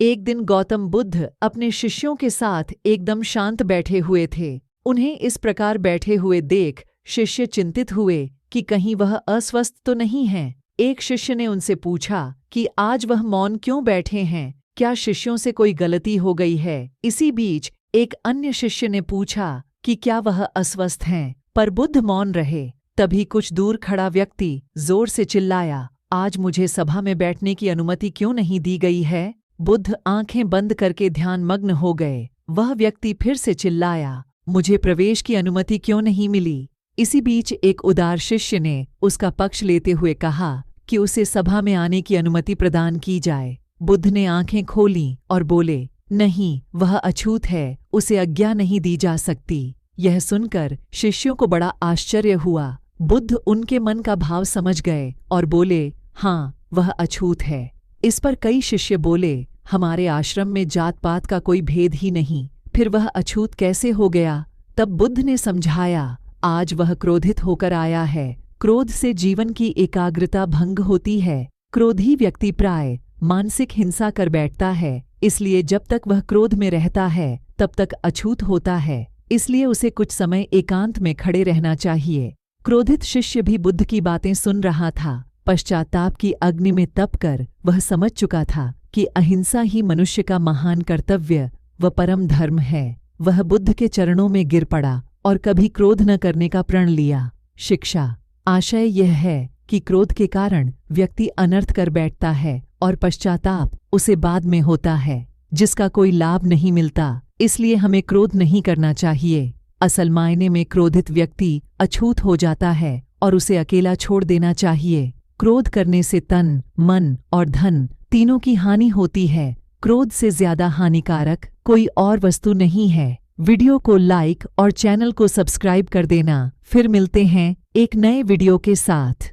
एक दिन गौतम बुद्ध अपने शिष्यों के साथ एकदम शांत बैठे हुए थे। उन्हें इस प्रकार बैठे हुए देख शिष्य चिंतित हुए कि कहीं वह अस्वस्थ तो नहीं है। एक शिष्य ने उनसे पूछा कि आज वह मौन क्यों बैठे हैं, क्या शिष्यों से कोई गलती हो गई है। इसी बीच एक अन्य शिष्य ने पूछा कि क्या वह अस्वस्थ हैं, पर बुद्ध मौन रहे। तभी कुछ दूर खड़ा व्यक्ति जोर से चिल्लाया, आज मुझे सभा में बैठने की अनुमति क्यों नहीं दी गई है। बुद्ध आंखें बंद करके ध्यानमग्न हो गए। वह व्यक्ति फिर से चिल्लाया, मुझे प्रवेश की अनुमति क्यों नहीं मिली। इसी बीच एक उदार शिष्य ने उसका पक्ष लेते हुए कहा कि उसे सभा में आने की अनुमति प्रदान की जाए। बुद्ध ने आंखें खोलीं और बोले, नहीं, वह अछूत है, उसे आज्ञा नहीं दी जा सकती। यह सुनकर शिष्यों को बड़ा आश्चर्य हुआ। बुद्ध उनके मन का भाव समझ गए और बोले, हाँ, वह अछूत है। इस पर कई शिष्य बोले, हमारे आश्रम में जात पात का कोई भेद ही नहीं, फिर वह अछूत कैसे हो गया। तब बुद्ध ने समझाया, आज वह क्रोधित होकर आया है। क्रोध से जीवन की एकाग्रता भंग होती है। क्रोधी व्यक्ति प्राय मानसिक हिंसा कर बैठता है, इसलिए जब तक वह क्रोध में रहता है तब तक अछूत होता है। इसलिए उसे कुछ समय एकांत में खड़े रहना चाहिए। क्रोधित शिष्य भी बुद्ध की बातें सुन रहा था। पश्चाताप की अग्नि में तपकर वह समझ चुका था कि अहिंसा ही मनुष्य का महान कर्तव्य व परम धर्म है। वह बुद्ध के चरणों में गिर पड़ा और कभी क्रोध न करने का प्रण लिया। शिक्षा आशय यह है कि क्रोध के कारण व्यक्ति अनर्थ कर बैठता है और पश्चाताप उसे बाद में होता है, जिसका कोई लाभ नहीं मिलता। इसलिए हमें क्रोध नहीं करना चाहिए। असल मायने में क्रोधित व्यक्ति अछूत हो जाता है और उसे अकेला छोड़ देना चाहिए। क्रोध करने से तन, मन और धन तीनों की हानि होती है। क्रोध से ज्यादा हानिकारक कोई और वस्तु नहीं है। वीडियो को लाइक और चैनल को सब्सक्राइब कर देना। फिर मिलते हैं एक नए वीडियो के साथ।